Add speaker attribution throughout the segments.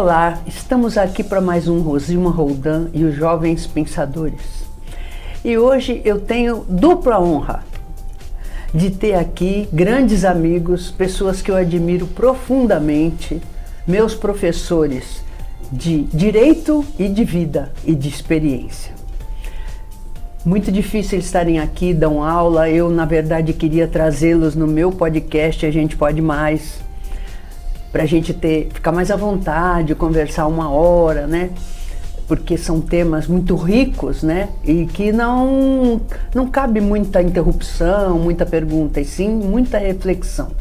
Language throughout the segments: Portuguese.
Speaker 1: Olá, estamos aqui para mais um Rosilma Roldan e os Jovens Pensadores. E hoje eu tenho dupla honra de ter aqui grandes amigos, pessoas que eu admiro profundamente, meus professores de direito e de vida e de experiência. Muito difícil eles estarem aqui, dão aula. Eu, na verdade, queria trazê-los no meu podcast, A Gente Pode Mais, para a gente ficar mais à vontade, conversar uma hora, né? Porque são temas muito ricos, né? E que não cabe muita interrupção, muita pergunta, e sim muita reflexão.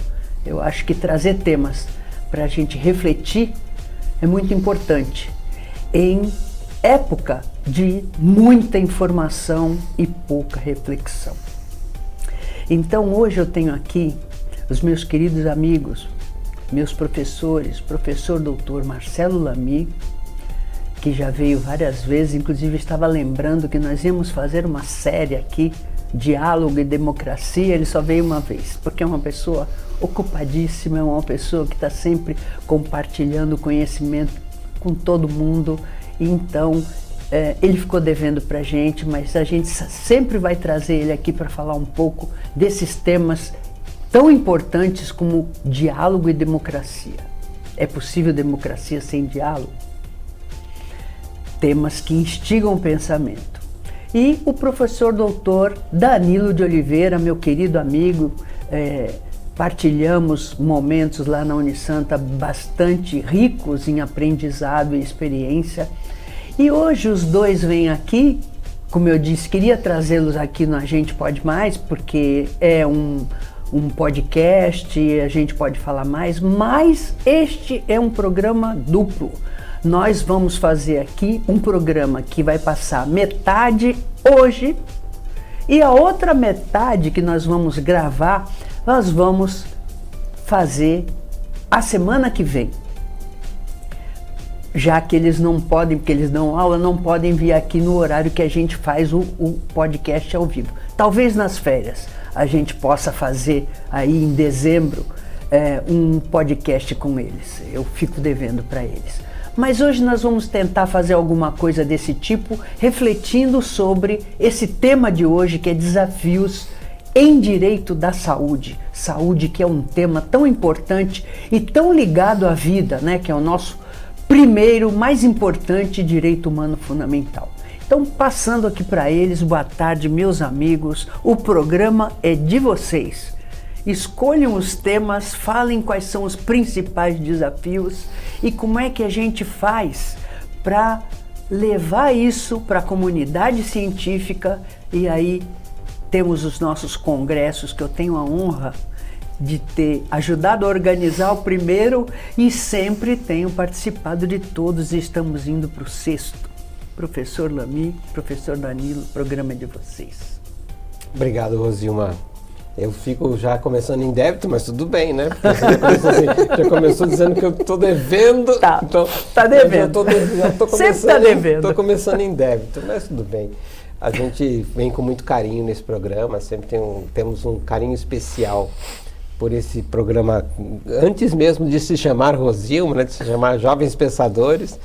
Speaker 1: Eu acho que trazer temas para a gente refletir é muito importante em época de muita informação e pouca reflexão. Então hoje eu tenho aqui os meus queridos amigos, meus professores, professor doutor Marcelo Lamy, que já veio várias vezes, inclusive estava lembrando que nós íamos fazer uma série aqui, Diálogo e Democracia. Ele só veio uma vez, porque é uma pessoa ocupadíssima, é uma pessoa que está sempre compartilhando conhecimento com todo mundo. Então, ele ficou devendo para a gente, mas a gente sempre vai trazer ele aqui para falar um pouco desses temas tão importantes como diálogo e democracia. É possível democracia sem diálogo? Temas que instigam o pensamento. E o professor doutor Danilo de Oliveira, meu querido amigo, partilhamos momentos lá na Unisanta bastante ricos em aprendizado e experiência. E hoje os dois vêm aqui, como eu disse, queria trazê-los aqui no A Gente Pode Mais, porque é um podcast, a gente pode falar mais, mas este é um programa duplo. Nós vamos fazer aqui um programa que vai passar metade hoje e a outra metade que nós vamos gravar, nós vamos fazer a semana que vem. Já que eles não podem, porque eles dão aula, não podem vir aqui no horário que a gente faz o podcast ao vivo. Talvez nas férias a gente possa fazer aí em dezembro um podcast com eles. Eu fico devendo para eles. Mas hoje nós vamos tentar fazer alguma coisa desse tipo, refletindo sobre esse tema de hoje, que é desafios em direito da saúde. Saúde, que é um tema tão importante e tão ligado à vida, né? Que é o nosso primeiro, mais importante direito humano fundamental. Então, passando aqui para eles, boa tarde, meus amigos. O programa é de vocês. Escolham os temas, falem quais são os principais desafios e como é que a gente faz para levar isso para a comunidade científica. E aí temos os nossos congressos, que eu tenho a honra de ter ajudado a organizar o primeiro e sempre tenho participado de todos e estamos indo para o 6º. Professor Lamy, professor Danilo, o programa é de vocês.
Speaker 2: Obrigado, Rosilma. Eu fico já começando em débito, mas tudo bem, né? Porque já começou dizendo que eu estou devendo.
Speaker 1: Tá,
Speaker 2: então,
Speaker 1: tá devendo.
Speaker 2: Já tô
Speaker 1: sempre está devendo.
Speaker 2: Estou começando em débito, mas tudo bem. A gente vem com muito carinho nesse programa, sempre temos um carinho especial por esse programa, antes mesmo de se chamar Rosilma, né, de se chamar Jovens Pensadores.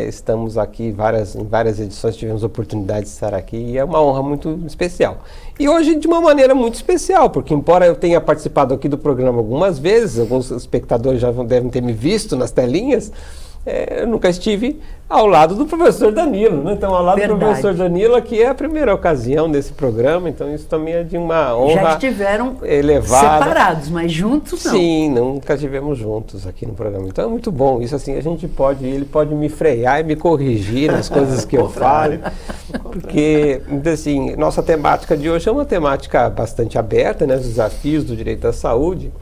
Speaker 2: Estamos aqui em várias edições, tivemos a oportunidade de estar aqui e é uma honra muito especial. E hoje de uma maneira muito especial, porque embora eu tenha participado aqui do programa algumas vezes, alguns espectadores já devem ter me visto nas telinhas, eu nunca estive ao lado do professor Danilo, né? Então, ao lado do professor Danilo, aqui é a primeira ocasião desse programa, então isso também é de uma honra.
Speaker 1: Já estiveram
Speaker 2: elevada.
Speaker 1: Separados, mas juntos não.
Speaker 2: Sim, nunca estivemos juntos aqui no programa. Então é muito bom, isso assim, ele pode me frear e me corrigir nas coisas que eu falo, porque, assim, nossa temática de hoje é uma temática bastante aberta, né? Os desafios do direito à saúde,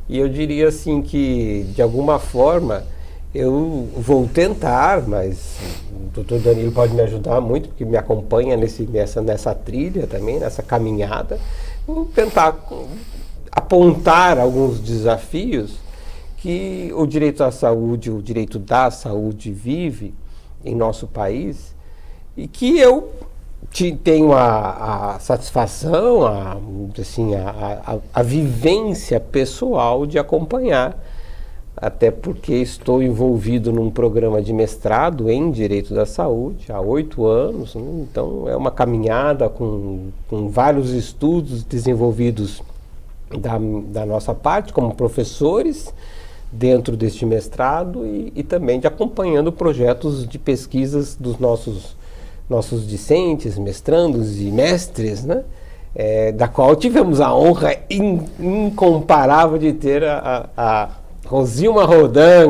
Speaker 2: e eu diria assim que, de alguma forma, eu vou tentar, mas o doutor Danilo pode me ajudar muito, porque me acompanha nessa trilha também, nessa caminhada. Vou tentar apontar alguns desafios que o direito à saúde, o direito da saúde vive em nosso país e que eu tenho a satisfação, a vivência pessoal de acompanhar até porque estou envolvido num programa de mestrado em Direito da Saúde há 8 anos, né? Então é uma caminhada com vários estudos desenvolvidos da nossa parte como professores dentro deste mestrado e também de acompanhando projetos de pesquisas dos nossos discentes, mestrandos e mestres, né? Da qual tivemos a honra incomparável de ter a Rosilma Roldan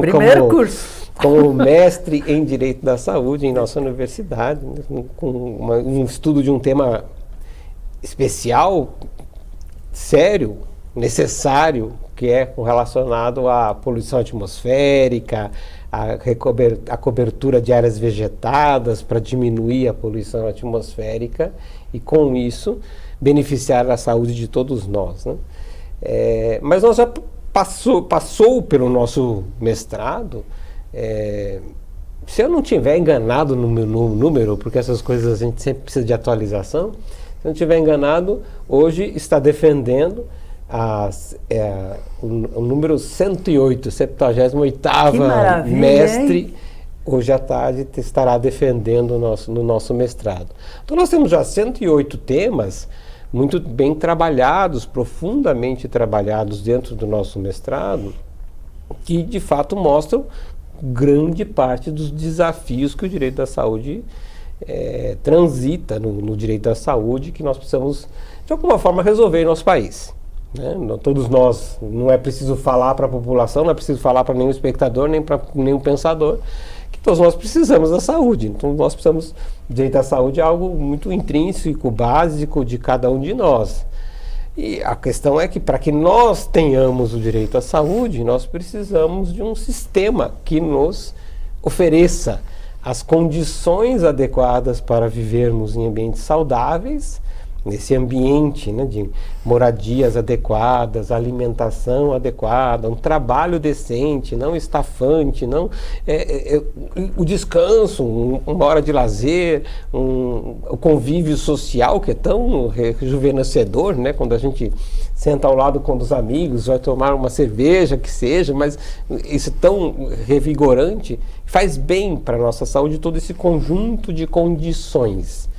Speaker 2: como mestre em Direito da Saúde em nossa universidade, né? Com um estudo de um tema especial, sério, necessário, que é relacionado à poluição atmosférica, a cobertura de áreas vegetadas para diminuir a poluição atmosférica e, com isso, beneficiar a saúde de todos nós, né? Mas nós já passou pelo nosso mestrado, se eu não estiver enganado no meu número, porque essas coisas a gente sempre precisa de atualização, se eu não estiver enganado, hoje está defendendo o número 108, 78ª mestre, hein? Hoje à tarde estará defendendo no nosso mestrado. Então nós temos já 108 temas muito bem trabalhados, profundamente trabalhados dentro do nosso mestrado, que de fato mostram grande parte dos desafios que o direito da saúde transita no direito da saúde, que nós precisamos de alguma forma resolver em nosso país, né? Todos nós, não é preciso falar para a população, não é preciso falar para nenhum espectador, nem para nenhum pensador, que todos nós precisamos da saúde. Então nós precisamos, o direito à saúde é algo muito intrínseco, básico de cada um de nós. E a questão é que para que nós tenhamos o direito à saúde, nós precisamos de um sistema que nos ofereça as condições adequadas para vivermos em ambientes saudáveis, nesse ambiente, né, de moradias adequadas, alimentação adequada, um trabalho decente, não estafante, o descanso, uma hora de lazer, o convívio social que é tão rejuvenescedor, né, quando a gente senta ao lado com os amigos, vai tomar uma cerveja, que seja, mas isso é tão revigorante, faz bem para a nossa saúde todo esse conjunto de condições.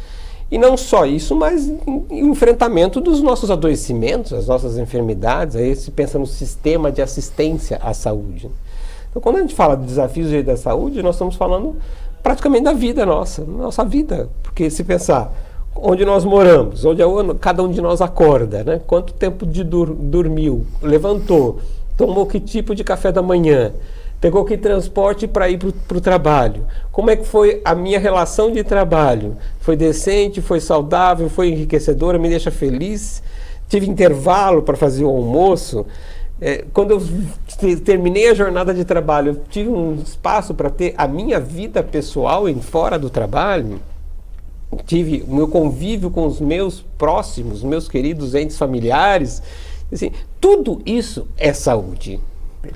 Speaker 2: E não só isso, mas o enfrentamento dos nossos adoecimentos, as nossas enfermidades. Aí se pensa no sistema de assistência à saúde. Então, quando a gente fala de desafios do direito da saúde, nós estamos falando praticamente da vida nossa vida. Porque se pensar onde nós moramos, onde cada um de nós acorda, né? Quanto tempo dormiu, levantou, tomou que tipo de café da manhã, pegou que transporte para ir para o trabalho. Como é que foi a minha relação de trabalho? Foi decente, foi saudável, foi enriquecedora, me deixa feliz? Tive intervalo para fazer o almoço? Quando eu terminei a jornada de trabalho, eu tive um espaço para ter a minha vida pessoal fora do trabalho? Tive o meu convívio com os meus próximos, meus queridos entes familiares? Assim, tudo isso é saúde.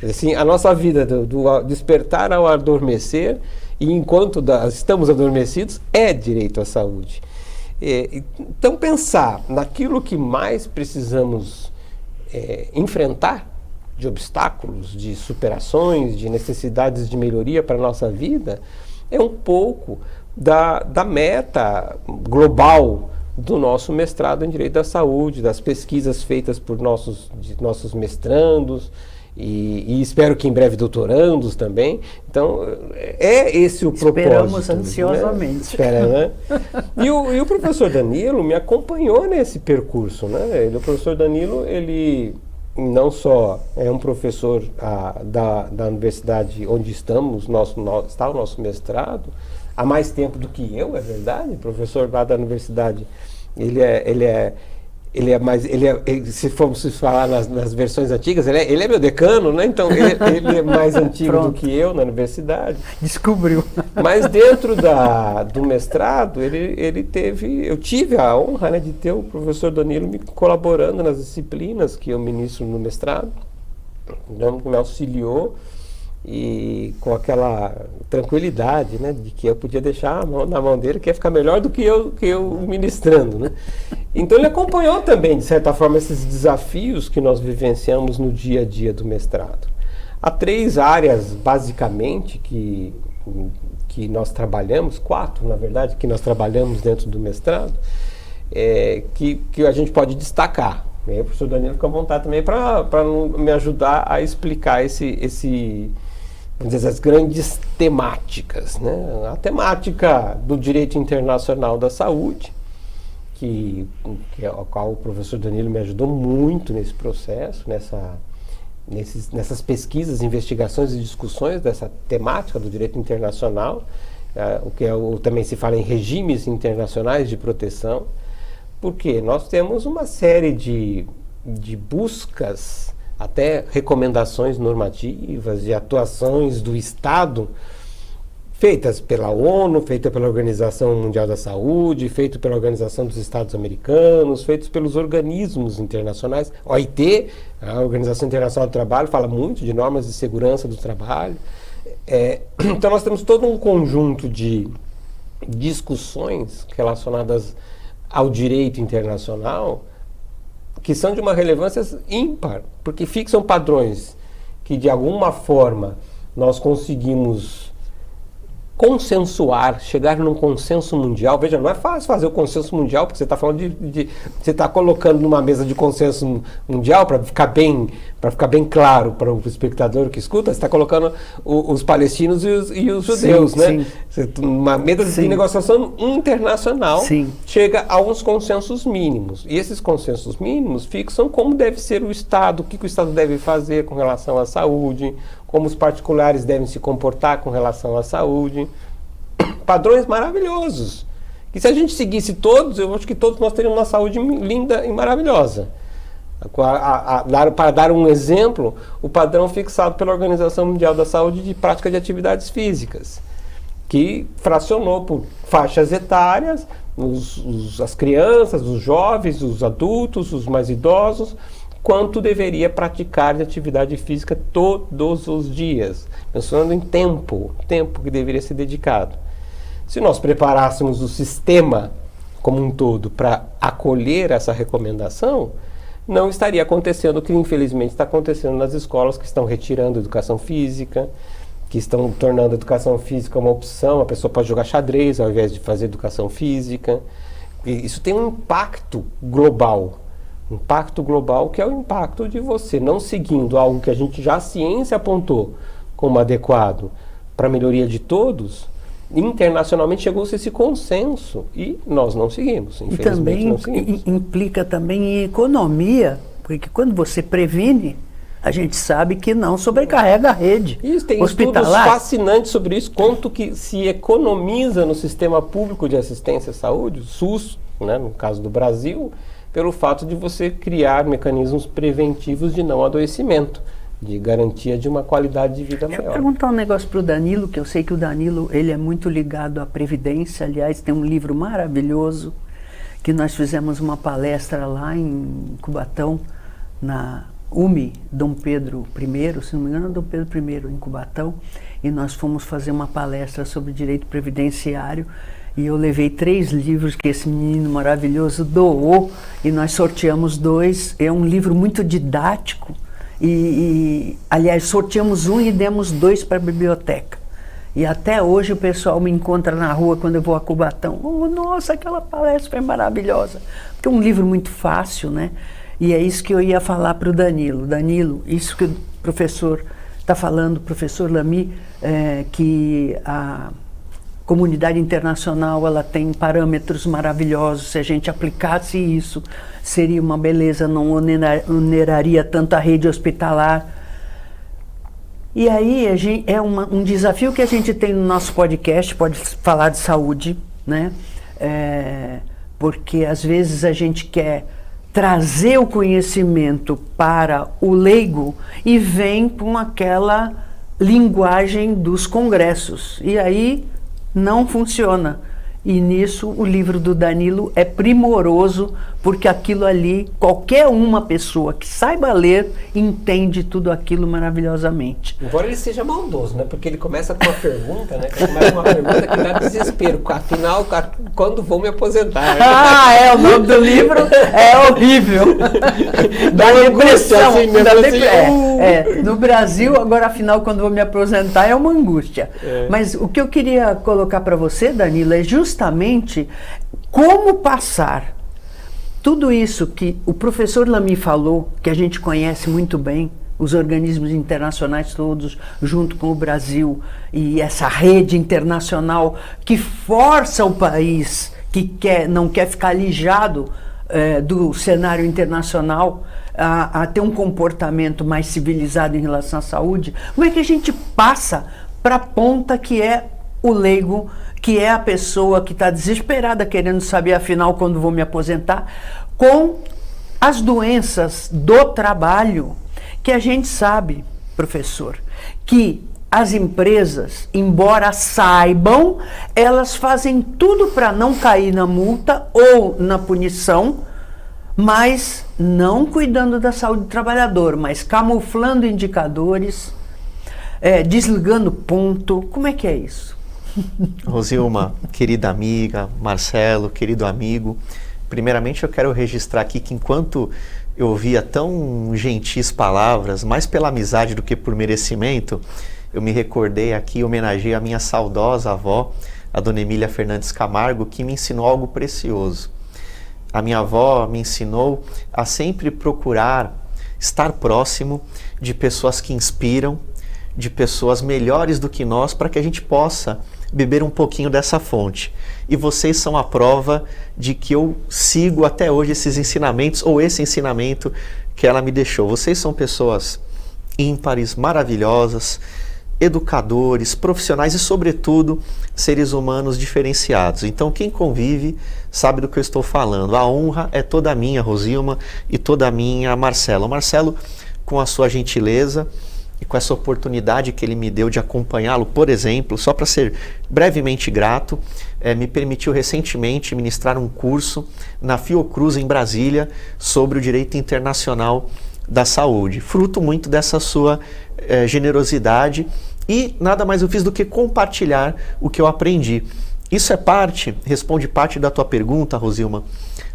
Speaker 2: Assim, a nossa vida do despertar ao adormecer e enquanto estamos adormecidos é direito à saúde. Então pensar naquilo que mais precisamos enfrentar de obstáculos, de superações, de necessidades de melhoria para a nossa vida é um pouco da meta global do nosso mestrado em Direito da Saúde, das pesquisas feitas por nossos mestrandos, e espero que em breve doutorandos também. Então, é esse o propósito.
Speaker 1: Esperamos ansiosamente.
Speaker 2: Né? Espera, né? E o professor Danilo me acompanhou nesse percurso, né? O professor Danilo, ele não só é um professor da universidade onde estamos, está o nosso mestrado, há mais tempo do que eu, é verdade, professor lá da universidade. Se formos falar nas versões antigas, ele é meu decano, né? Então ele é mais antigo do que eu na universidade.
Speaker 1: Descobriu.
Speaker 2: Mas dentro do mestrado, eu tive a honra, né, de ter o professor Danilo me colaborando nas disciplinas que eu ministro no mestrado, me auxiliou, e com aquela tranquilidade, né, de que eu podia deixar a mão na mão dele, que ia ficar melhor do que eu ministrando, né? Então ele acompanhou também, de certa forma, esses desafios que nós vivenciamos no dia a dia do mestrado. Há 3 áreas, basicamente, que nós trabalhamos, 4, na verdade, que nós trabalhamos dentro do mestrado, que a gente pode destacar. E aí o professor Danilo fica à vontade também para me ajudar a explicar vamos dizer, as grandes temáticas, né? A temática do direito internacional da saúde, ao qual o professor Danilo me ajudou muito nesse processo, nessas pesquisas, investigações e discussões dessa temática do direito internacional, o que também se fala em regimes internacionais de proteção, porque nós temos uma série de buscas, até recomendações normativas, de atuações do Estado, feitas pela ONU, feitas pela Organização Mundial da Saúde, feitas pela Organização dos Estados Americanos, feitos pelos organismos internacionais. A OIT, a Organização Internacional do Trabalho, fala muito de normas de segurança do trabalho. Então nós temos todo um conjunto de discussões relacionadas ao direito internacional que são de uma relevância ímpar, porque fixam padrões que de alguma forma nós conseguimos consensuar, chegar num consenso mundial. Veja, não é fácil fazer o consenso mundial, porque você está falando você está colocando numa mesa de consenso mundial para ficar bem claro para o espectador que escuta, você está colocando os palestinos e os judeus, sim, né? Uma mesa de negociação internacional chega a uns consensos mínimos. E esses consensos mínimos fixam como deve ser o Estado, o que o Estado deve fazer com relação à saúde, como os particulares devem se comportar com relação à saúde. Padrões maravilhosos. E se a gente seguisse todos, eu acho que todos nós teríamos uma saúde linda e maravilhosa. Para dar um exemplo, o padrão fixado pela Organização Mundial da Saúde de prática de atividades físicas, que fracionou por faixas etárias, as crianças, os jovens, os adultos, os mais idosos, quanto deveria praticar de atividade física todos os dias, pensando em tempo que deveria ser dedicado. Se nós preparássemos o sistema como um todo para acolher essa recomendação, não estaria acontecendo o que infelizmente está acontecendo nas escolas, que estão retirando a educação física, que estão tornando a educação física uma opção. A pessoa pode jogar xadrez ao invés de fazer educação física. E isso tem um impacto global. Impacto global, que é o impacto de você não seguindo algo que a ciência apontou como adequado para a melhoria de todos. Internacionalmente chegou-se esse consenso e nós não seguimos, infelizmente. E também
Speaker 1: implica também em economia, porque quando você previne, a gente sabe que não sobrecarrega a rede
Speaker 2: isso, tem
Speaker 1: hospitalar.
Speaker 2: Estudos fascinantes sobre isso, quanto que se economiza no sistema público de assistência à saúde, o SUS, né, no caso do Brasil, pelo fato de você criar mecanismos preventivos de não adoecimento, de garantia de uma qualidade de vida maior.
Speaker 1: Deixa eu perguntar um negócio para o Danilo, que eu sei que o Danilo ele é muito ligado à Previdência. Aliás, tem um livro maravilhoso que nós fizemos uma palestra lá em Cubatão, na UMI, Dom Pedro I, se não me engano, Dom Pedro I, em Cubatão, e nós fomos fazer uma palestra sobre direito previdenciário. E eu levei 3 livros que esse menino maravilhoso doou, e nós sorteamos 2. É um livro muito didático, aliás, sorteamos 1 e demos 2 para a biblioteca. E até hoje o pessoal me encontra na rua quando eu vou a Cubatão. Oh, nossa, aquela palestra foi maravilhosa. Porque é um livro muito fácil, né? E é isso que eu ia falar para o Danilo. Danilo, isso que o professor está falando, o professor Lamy, que a comunidade internacional ela tem parâmetros maravilhosos. Se a gente aplicasse isso, seria uma beleza, não oneraria tanto a rede hospitalar. E aí é um desafio que a gente tem no nosso podcast, pode falar de saúde, né? Porque às vezes a gente quer trazer o conhecimento para o leigo e vem com aquela linguagem dos congressos. E aí não funciona. E nisso o livro do Danilo é primoroso porque aquilo ali, qualquer uma pessoa que saiba ler, entende tudo aquilo maravilhosamente.
Speaker 2: Embora ele seja maldoso, né? Porque ele começa com uma pergunta, né? Começa com uma pergunta que dá desespero. Afinal, quando vou me aposentar?
Speaker 1: O nome do livro é horrível. Dá depressão.
Speaker 2: Assim,
Speaker 1: No Brasil, agora afinal, quando vou me aposentar, é uma angústia. Mas o que eu queria colocar para você, Danilo, é justamente como passar tudo isso que o professor Lamy falou, que a gente conhece muito bem, os organismos internacionais todos, junto com o Brasil, e essa rede internacional que força o país, que não quer ficar alijado do cenário internacional, a ter um comportamento mais civilizado em relação à saúde. Como é que a gente passa para a ponta que é o leigo, que é a pessoa que está desesperada querendo saber, afinal, quando vou me aposentar, com as doenças do trabalho, que a gente sabe, professor, que as empresas, embora saibam, elas fazem tudo para não cair na multa ou na punição, mas não cuidando da saúde do trabalhador, mas camuflando indicadores, desligando ponto. Como é que é isso?
Speaker 3: Rosilma, querida amiga, Marcelo, querido amigo, primeiramente eu quero registrar aqui que enquanto eu ouvia tão gentis palavras, mais pela amizade do que por merecimento, eu me recordei aqui, homenageei a minha saudosa avó, a dona Emília Fernandes Camargo, que me ensinou algo precioso. A minha avó me ensinou a sempre procurar estar próximo de pessoas que inspiram, de pessoas melhores do que nós, para que a gente possa beber um pouquinho dessa fonte. E vocês são a prova de que eu sigo até hoje esses ensinamentos, ou esse ensinamento que ela me deixou. Vocês são pessoas ímpares, maravilhosas, educadores, profissionais e, sobretudo, seres humanos diferenciados. Então, quem convive sabe do que eu estou falando. A honra é toda minha, Rosilma, e toda minha, Marcelo. Marcelo, com a sua gentileza e com essa oportunidade que ele me deu de acompanhá-lo, por exemplo, só para ser brevemente grato, me permitiu recentemente ministrar um curso na Fiocruz, em Brasília, sobre o direito internacional da saúde, fruto muito dessa sua generosidade, e nada mais eu fiz do que compartilhar o que eu aprendi. Isso responde parte da tua pergunta, Rosilma,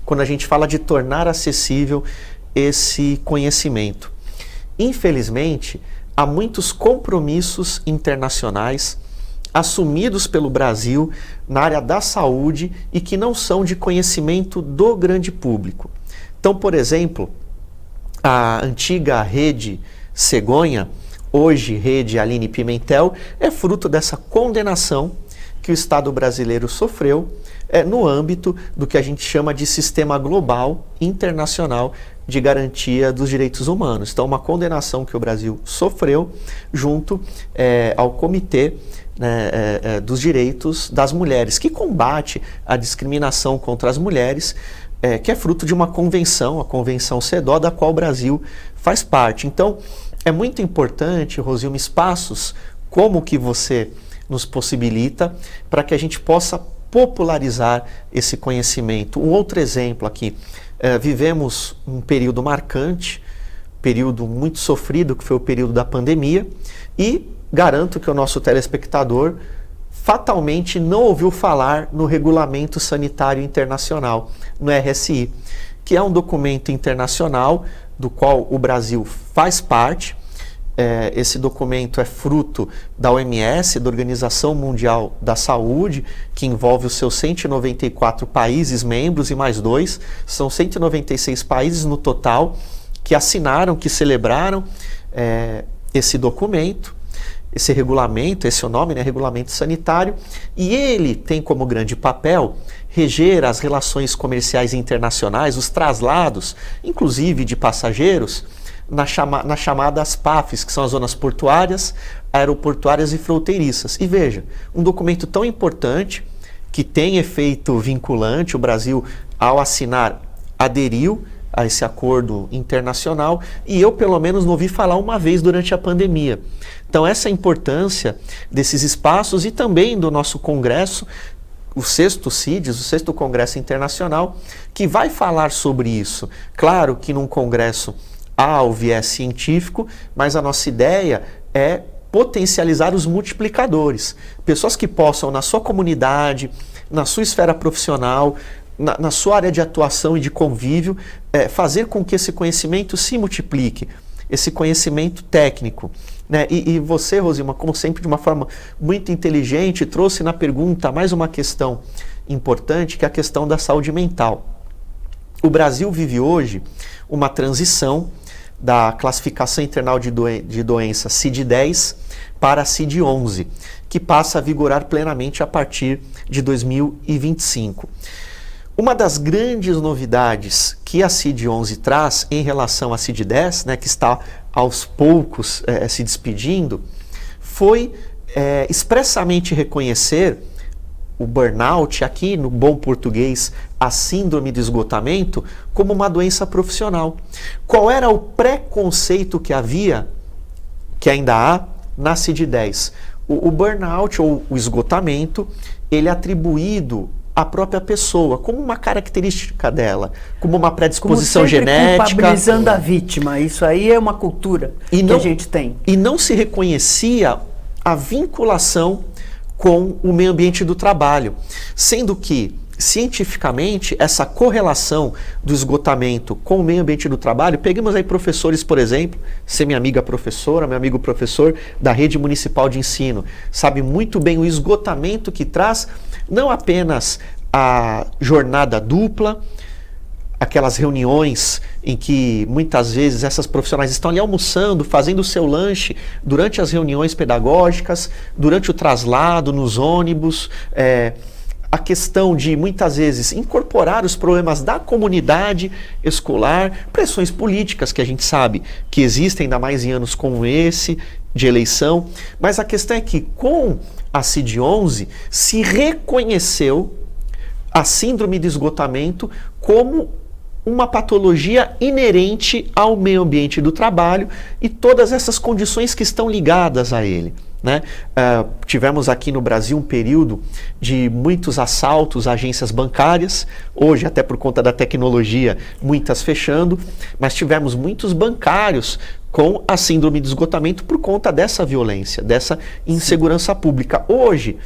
Speaker 3: quando a gente fala de tornar acessível esse conhecimento. Infelizmente, há muitos compromissos internacionais assumidos pelo Brasil na área da saúde e que não são de conhecimento do grande público. Então, por exemplo, a antiga rede Cegonha, hoje rede Aline Pimentel, é fruto dessa condenação que o Estado brasileiro sofreu no âmbito do que a gente chama de sistema global internacional de garantia dos direitos humanos. Então, uma condenação que o Brasil sofreu junto ao Comitê dos Direitos das Mulheres, que combate a discriminação contra as mulheres, que é fruto de uma convenção, a Convenção CEDAW, da qual o Brasil faz parte. Então, é muito importante, Rosilma, espaços como o que você nos possibilita para que a gente possa popularizar esse conhecimento. Um outro exemplo aqui, vivemos um período marcante, período muito sofrido, que foi o período da pandemia, e garanto que o nosso telespectador fatalmente não ouviu falar no Regulamento Sanitário Internacional, no RSI, que é um documento internacional do qual o Brasil faz parte. Esse documento é fruto da OMS, da Organização Mundial da Saúde, que envolve os seus 194 países membros e mais 2, são 196 países no total que assinaram, que celebraram esse documento, esse regulamento, esse é o nome, né, Regulamento Sanitário, e ele tem como grande papel reger as relações comerciais internacionais, os traslados, inclusive de passageiros, nas chamadas PAFs, que são as zonas portuárias, aeroportuárias e fronteiriças. E veja, um documento tão importante, que tem efeito vinculante, o Brasil, ao assinar, aderiu a esse acordo internacional, e eu, pelo menos, não ouvi falar uma vez durante a pandemia. Então, essa é a importância desses espaços e também do nosso Congresso, o 6º CIDES, o 6º Congresso Internacional, que vai falar sobre isso. Claro que num congresso há o viés científico, mas a nossa ideia é potencializar os multiplicadores. Pessoas que possam, na sua comunidade, na sua esfera profissional, na sua área de atuação e de convívio, fazer com que esse conhecimento se multiplique, esse conhecimento técnico. Né? E você, Rosilma, como sempre, de uma forma muito inteligente, trouxe na pergunta mais uma questão importante, que é a questão da saúde mental. O Brasil vive hoje uma transição da classificação internacional de doença CID-10 para a CID-11, que passa a vigorar plenamente a partir de 2025. Uma das grandes novidades que a CID-11 traz em relação à CID-10, né, que está aos poucos se despedindo, foi expressamente reconhecer o burnout, aqui no bom português, a síndrome de esgotamento, como uma doença profissional. Qual era o preconceito que havia, que ainda há, na CID-10? O burnout, ou o esgotamento, ele é atribuído à própria pessoa, como uma característica dela, como uma predisposição genética.
Speaker 1: Culpabilizando a vítima, isso aí é uma cultura que a gente tem.
Speaker 3: E não se reconhecia a vinculação com o meio ambiente do trabalho, sendo que, cientificamente, essa correlação do esgotamento com o meio ambiente do trabalho, peguemos aí professores, por exemplo, você, minha amiga professora, meu amigo professor da rede municipal de ensino, sabe muito bem o esgotamento que traz, não apenas a jornada dupla, aquelas reuniões em que muitas vezes essas profissionais estão ali almoçando, fazendo o seu lanche durante as reuniões pedagógicas, durante o traslado, nos ônibus, a questão de muitas vezes incorporar os problemas da comunidade escolar, pressões políticas que a gente sabe que existem, ainda mais em anos como esse, de eleição, mas a questão é que com a CID-11 se reconheceu a síndrome de esgotamento como uma patologia inerente ao meio ambiente do trabalho e todas essas condições que estão ligadas a ele. Né? Tivemos aqui no Brasil um período de muitos assaltos a agências bancárias, hoje até por conta da tecnologia, muitas fechando, mas tivemos muitos bancários com a síndrome de esgotamento por conta dessa violência, dessa insegurança pública. Hoje,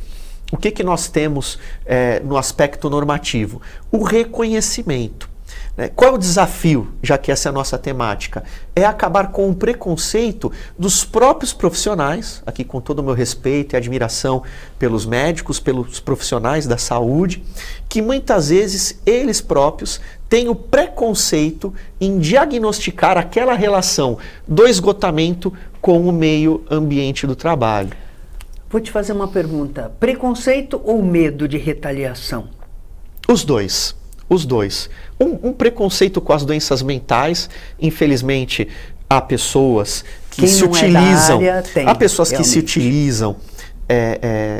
Speaker 3: o que nós temos no aspecto normativo? O reconhecimento. Qual é o desafio, já que essa é a nossa temática? É acabar com o preconceito dos próprios profissionais, aqui com todo o meu respeito e admiração pelos médicos, pelos profissionais da saúde, que muitas vezes eles próprios têm o preconceito em diagnosticar aquela relação do esgotamento com o meio ambiente do trabalho.
Speaker 1: Vou te fazer uma pergunta. Preconceito ou medo de retaliação?
Speaker 3: Os dois. Os dois. Um preconceito com as doenças mentais, infelizmente, há pessoas que se utilizam. Há pessoas que se utilizam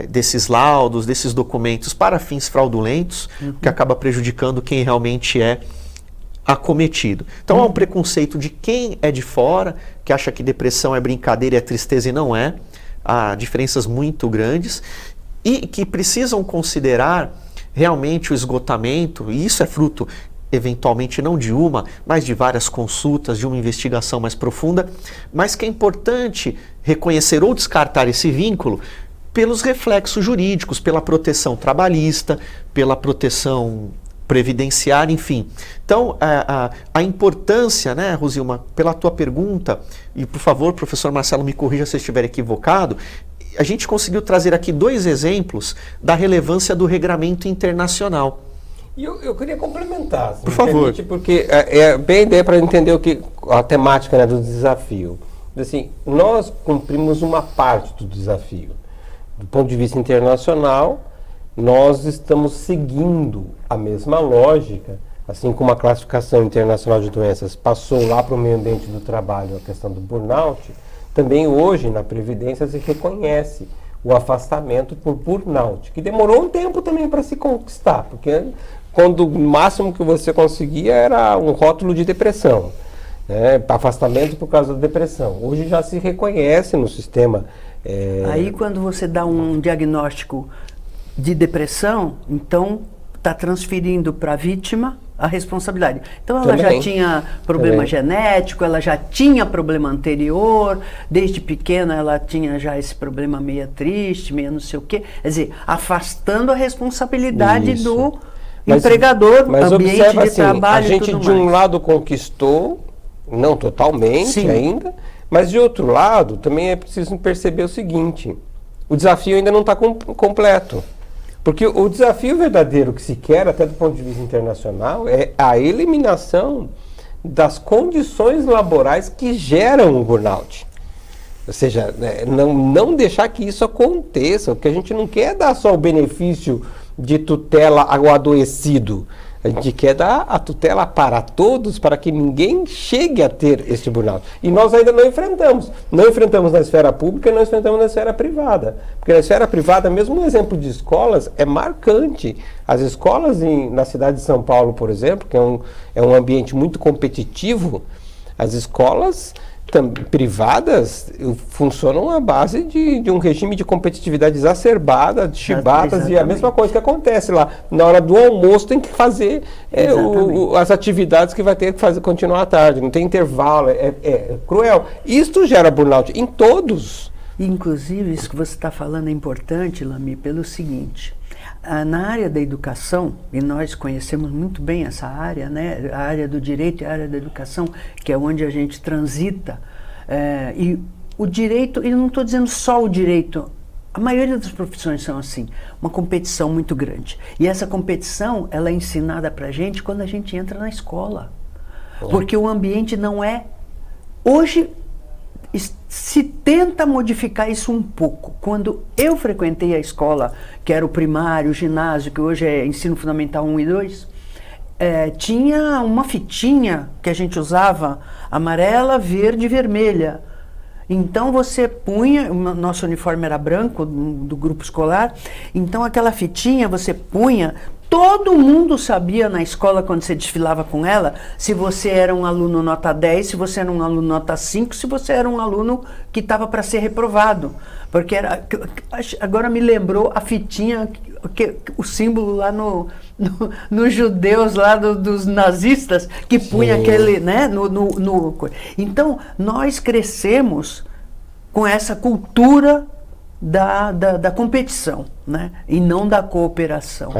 Speaker 3: desses laudos, desses documentos para fins fraudulentos, que acaba prejudicando quem realmente é acometido. Então há um preconceito de quem é de fora, que acha que depressão é brincadeira e é tristeza e não é. Há diferenças muito grandes e que precisam considerar realmente o esgotamento, e isso é fruto eventualmente não de uma, mas de várias consultas, de uma investigação mais profunda, mas que é importante reconhecer ou descartar esse vínculo pelos reflexos jurídicos, pela proteção trabalhista, pela proteção previdenciária, enfim. Então, a importância, né, Rosilma, pela tua pergunta, e por favor, professor Marcelo, me corrija se eu estiver equivocado, a gente conseguiu trazer aqui 2 exemplos da relevância do regramento internacional.
Speaker 2: E eu queria complementar,
Speaker 3: por favor,
Speaker 2: porque é bem a ideia para entender a temática, né, do desafio. Assim, nós cumprimos uma parte do desafio. Do ponto de vista internacional, nós estamos seguindo a mesma lógica, assim como a classificação internacional de doenças passou lá para o meio ambiente do trabalho, a questão do burnout. Também hoje, na Previdência, se reconhece o afastamento por burnout, que demorou um tempo também para se conquistar, porque quando o máximo que você conseguia era um rótulo de depressão, né? Afastamento por causa da depressão. Hoje já se reconhece no sistema.
Speaker 1: Aí quando você dá um diagnóstico de depressão, então está transferindo para a vítima a responsabilidade. Então ela
Speaker 2: Também.
Speaker 1: já tinha problema genético, ela já tinha problema anterior, desde pequena ela tinha já esse problema meio triste, meio não sei o quê. Quer dizer, afastando a responsabilidade do empregador, ambiente de trabalho.
Speaker 2: A gente
Speaker 1: e tudo
Speaker 2: de um
Speaker 1: mais.
Speaker 2: lado conquistou, não totalmente
Speaker 1: Sim.
Speaker 2: ainda, mas de outro lado também é preciso perceber o seguinte: o desafio ainda não está completo. Porque o desafio verdadeiro que se quer, até do ponto de vista internacional, é a eliminação das condições laborais que geram o burnout. Ou seja, não deixar que isso aconteça. O que a gente não quer é dar só o benefício de tutela ao adoecido. A gente quer dar a tutela para todos, para que ninguém chegue a ter este burnout. E nós ainda não enfrentamos. Não enfrentamos na esfera pública, não enfrentamos na esfera privada. Porque na esfera privada, mesmo um exemplo de escolas, é marcante. As escolas na cidade de São Paulo, por exemplo, que é um ambiente muito competitivo, as escolas privadas funcionam à base de um regime de competitividade exacerbada, de chibatas, e a mesma coisa que acontece lá. Na hora do almoço tem que fazer as atividades que vai ter que fazer, continuar à tarde, não tem intervalo, é cruel. Isto gera burnout em todos.
Speaker 1: Inclusive, isso que você está falando é importante, Lamy, pelo seguinte: na área da educação, e nós conhecemos muito bem essa área, né, a área do direito e a área da educação, que é onde a gente transita, e o direito, e não estou dizendo só o direito, a maioria das profissões são assim, uma competição muito grande. E essa competição, ela é ensinada para a gente quando a gente entra na escola. Porque o ambiente não é... Hoje se tenta modificar isso um pouco. Quando eu frequentei a escola, que era o primário, o ginásio, que hoje é ensino fundamental 1 e 2, tinha uma fitinha que a gente usava, amarela, verde e vermelha. Então você punha, o nosso uniforme era branco, do grupo escolar, então aquela fitinha você punha, todo mundo sabia na escola, quando você desfilava com ela, se você era um aluno nota 10, se você era um aluno nota 5, se você era um aluno que estava para ser reprovado. Porque agora me lembrou a fitinha, o símbolo lá nos judeus, lá dos nazistas, que punha aquele, né, Então, nós crescemos com essa cultura da competição, né, e não da cooperação.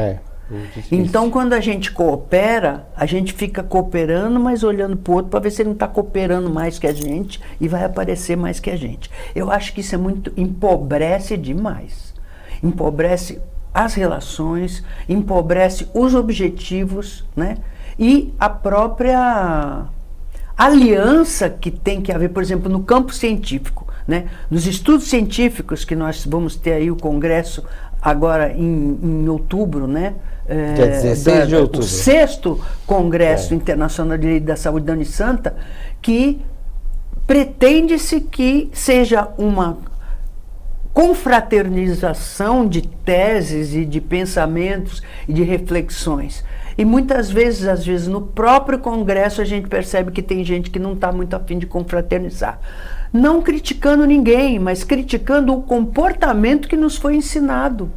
Speaker 1: Então, quando a gente coopera, a gente fica cooperando, mas olhando para o outro para ver se ele não está cooperando mais que a gente e vai aparecer mais que a gente. Eu acho que isso empobrece demais. Empobrece as relações, empobrece os objetivos, né? E a própria aliança que tem que haver, por exemplo, no campo científico, né? Nos estudos científicos, que nós vamos ter aí o congresso agora em outubro, né?
Speaker 2: Dia 16 de outubro.
Speaker 1: O 6º Congresso Internacional de Direito da Saúde da Unisanta, que pretende-se que seja uma confraternização de teses e de pensamentos e de reflexões. E muitas vezes, às vezes, no próprio Congresso a gente percebe que tem gente que não está muito afim de confraternizar. Não criticando ninguém, mas criticando o comportamento que nos foi ensinado.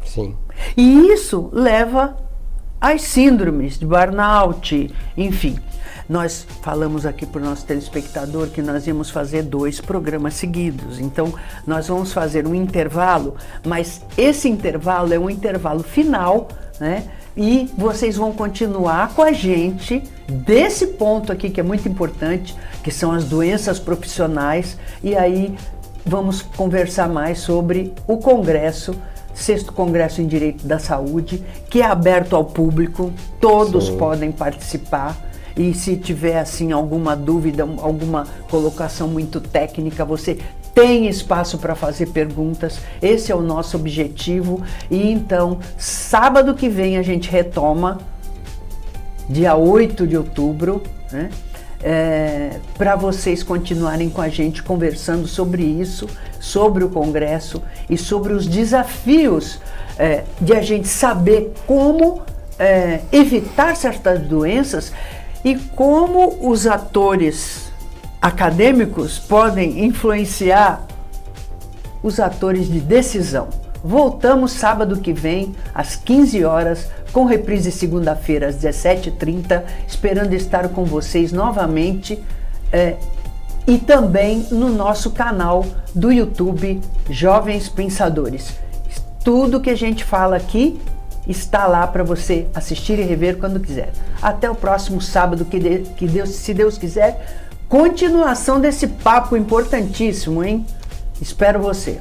Speaker 2: Sim.
Speaker 1: E isso leva às síndromes de burnout, enfim. Nós falamos aqui para o nosso telespectador que nós íamos fazer 2 programas seguidos. Então, nós vamos fazer um intervalo, mas esse intervalo é um intervalo final, né? E vocês vão continuar com a gente desse ponto aqui que é muito importante, que são as doenças profissionais. E aí vamos conversar mais sobre o Congresso, 6º Congresso em Direito da Saúde, que é aberto ao público, todos podem participar. E se tiver assim alguma dúvida, alguma colocação muito técnica, você tem espaço para fazer perguntas. Esse é o nosso objetivo. E então, sábado que vem a gente retoma, dia 8 de outubro, né? Para vocês continuarem com a gente conversando sobre isso, sobre o Congresso e sobre os desafios de a gente saber como evitar certas doenças e como os atores acadêmicos podem influenciar os atores de decisão, Voltamos sábado que vem, às 15 horas, com reprise segunda-feira, às 17h30, esperando estar com vocês novamente e também no nosso canal do YouTube Jovens Pensadores. Tudo que a gente fala aqui está lá para você assistir e rever quando quiser. Até o próximo sábado, se Deus quiser, continuação desse papo importantíssimo, hein? Espero você.